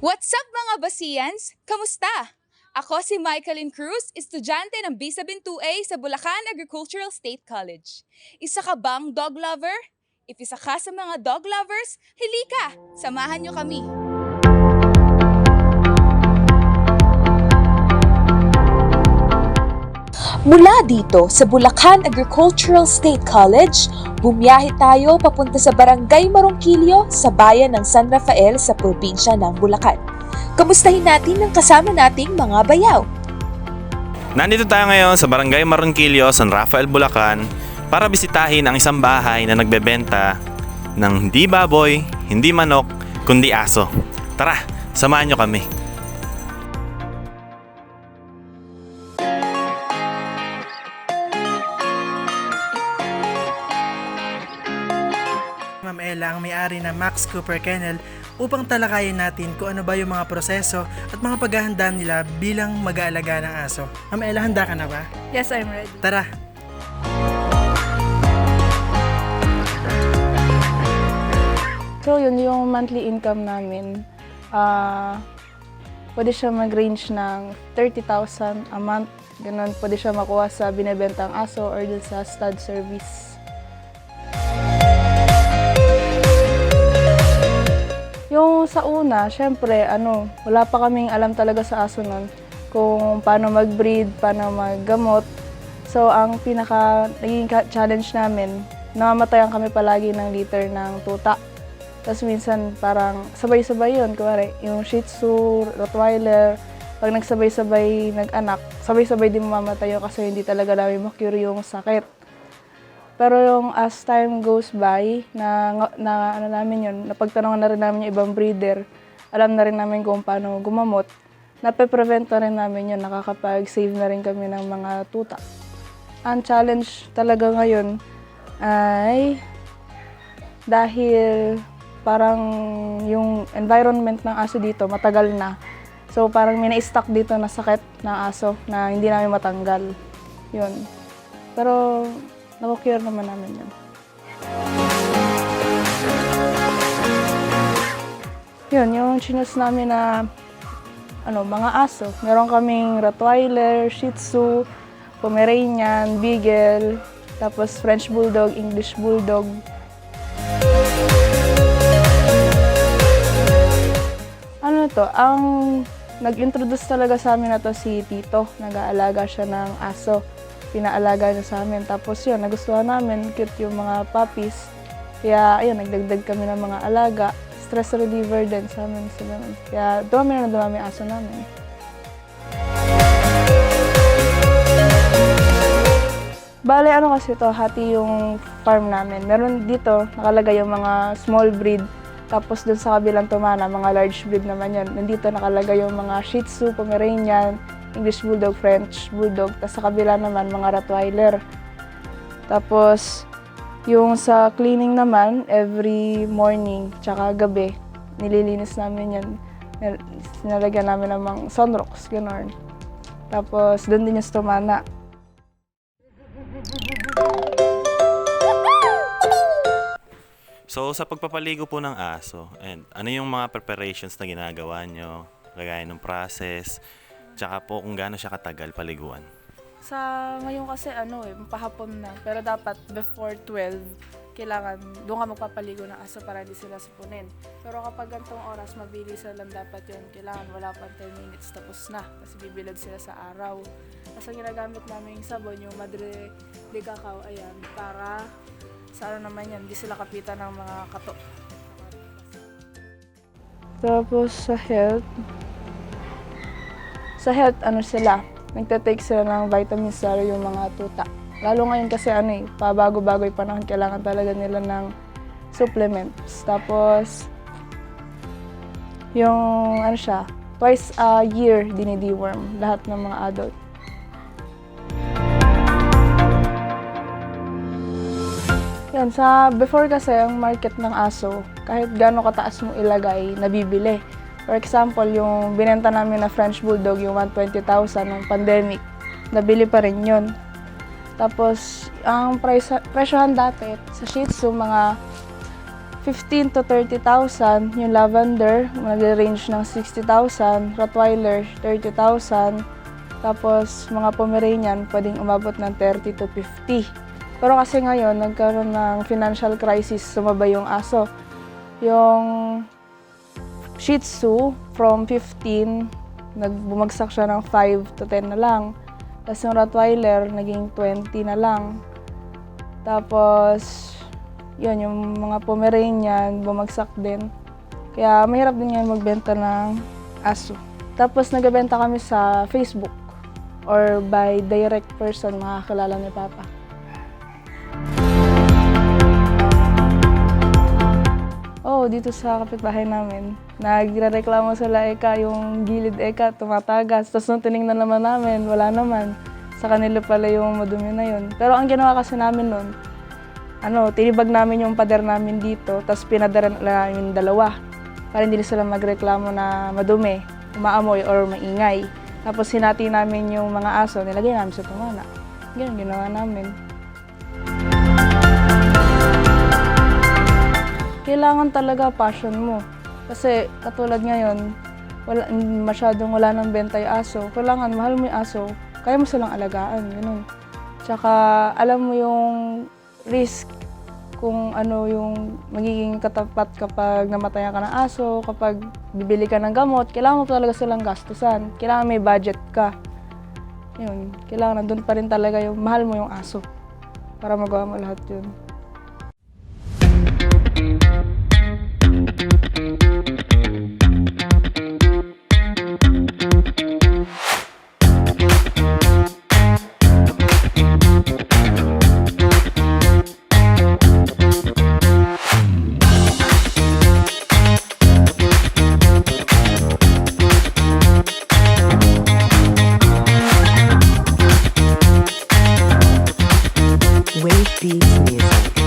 What's up mga Basians? Kamusta? Ako si Michaelin Cruz, estudyante ng B72A sa Bulacan Agricultural State College. Isa ka bang dog lover? If isa ka sa mga dog lovers, halika! Samahan niyo kami! Mula dito sa Bulacan Agricultural State College, bumiyahe tayo papunta sa Barangay Marongkilyo sa bayan ng San Rafael sa probinsya ng Bulacan. Kamustahin natin ang kasama nating mga bayaw. Nandito tayo ngayon sa Barangay Marongkilyo, San Rafael, Bulacan para bisitahin ang isang bahay na nagbebenta ng hindi baboy, hindi manok, kundi aso. Tara, samahan nyo kami. Ma'am Ella ang may-ari ng Max Cooper Kennel upang talakayin natin kung ano ba yung mga proseso at mga paghahanda nila bilang mag-aalaga ng aso. Ma'am Ella, handa ka na ba? Yes, I'm ready. Tara! So yun yung monthly income namin. Pwede siya mag-range ng 30,000 a month. Ganun, pwede siya makuha sa binibentang aso or dun sa stud service. Yung sa una, syempre, wala pa kaming alam talaga sa aso nun kung paano mag-breed, paano maggamot. So ang naging challenge namin, namamatayan kami palagi ng litter ng tuta. Tapos minsan parang sabay-sabay yun. Kuwari, yung Shih Tzu, Rottweiler, pag nagsabay-sabay nag-anak, sabay-sabay din mamamatay yun kasi hindi talaga namin makure yung sakit. Pero yung as time goes by, napagtanungan na rin namin yung ibang breeder, alam na rin namin kung paano gumamot, nape-prevent na rin namin yun, nakakapag-save na rin kami ng mga tuta. Ang challenge talaga ngayon ay dahil parang yung environment ng aso dito matagal na. So parang may na-stuck dito na sakit ng aso na hindi namin matanggal. Yun. Pero na-cure naman namin yun. Yun, yung chinos namin na mga aso. Meron kaming Rottweiler, Shih Tzu, Pomeranian, Beagle, tapos French Bulldog, English Bulldog. Ang nag-introduce talaga sa amin na to si Tito. Nag-aalaga siya ng aso. Pinaalaga niya sa amin. Tapos yun, nagustuhan namin, cute yung mga puppies. Kaya ayun, nagdagdag kami ng mga alaga. Stress reliever din sa amin sila. Kaya dumami aso namin. Bale, kasi to, hati yung farm namin. Meron dito, nakalagay yung mga small breed. Tapos dun sa kabilang tumana, mga large breed naman yun. Nandito nakalagay yung mga Shih Tzu, Pomeranian, English Bulldog, French Bulldog. Tapos sa kabila naman, mga Rottweiler. Tapos, yung sa cleaning naman, every morning, tsaka gabi, nililinis namin yan. Sinalagyan namin ng mga sunrocks, gano'n. Tapos, doon din yung stomana. So sa pagpapaligo po ng aso, and ano yung mga preparations na ginagawa nyo, kagaya ng process, tsaka po kung gaano siya katagal paliguan? Sa ngayon kasi pahapon na. Pero dapat before 12, kailangan doon ka magpapaligo ng aso para hindi sila sapunin. Pero kapag gantong oras, mabilis lang dapat yun. Kailangan wala pang 10 minutes tapos na. Kasi bibilad sila sa araw. Kasi ginagamit namin yung sabon, yung Madre de Cacao, ayan, para sa naman yan, hindi sila kapitan ng mga kato. Tapos sa health, sila, nagtatake sila ng vitamins lalo yung mga tuta. Lalo ngayon kasi pabago-bago yung panahon, kailangan talaga nila ng supplements. Tapos, yung twice a year dinideworm lahat ng mga adult. Yan, before kasi ang market ng aso, kahit gaano kataas mo ilagay, nabibili. For example, yung binenta namin na French Bulldog, yung 120,000 ng pandemic, nabili pa rin yun. Tapos, ang presyohan dati sa Shih Tzu, mga 15 to 30,000. Yung lavender, nag-range ng 60,000. Rottweiler, 30,000. Tapos mga Pomeranian, pwedeng umabot ng 30 to 50. Pero kasi ngayon, nagkaroon ng financial crisis, sumabay yung aso. Yung Shih Tzu, from 15, bumagsak siya ng 5 to 10 na lang. Tapos yung Rottweiler, naging 20 na lang. Tapos, yun, yung mga Pomeranian, bumagsak din. Kaya mahirap din yan magbenta ng aso. Tapos nagbebenta kami sa Facebook or by direct person, makakilala ni Papa. Oo, dito sa kapitbahay namin, nagrereklamo sila yung gilid tumatagas. Tapos nung tinignan naman namin, wala naman. Sa kanila pala yung madumi na yun. Pero ang ginawa kasi namin nun, tinibag namin yung pader namin dito, tapos pinadara namin dalawa. Para hindi sila magreklamo na madumi, umaamoy or maingay. Tapos hinati namin yung mga aso, nilagay namin sa tumana. Ganyan ginawa namin. Kailangan talaga passion mo. Kasi katulad ngayon, wala nang benta yung aso. Kailangan mahal mo yung aso, kaya mo silang alagaan, ganun. Tsaka alam mo yung risk kung ano yung magiging katapat kapag namatayan ka ng aso, kapag bibili ka ng gamot, kailangan mo talaga silang gastusan. Kailangan may budget ka. Yun, kailangan nandun pa rin talaga yung mahal mo yung aso para magawa mo lahat yun. Wave Beats Music.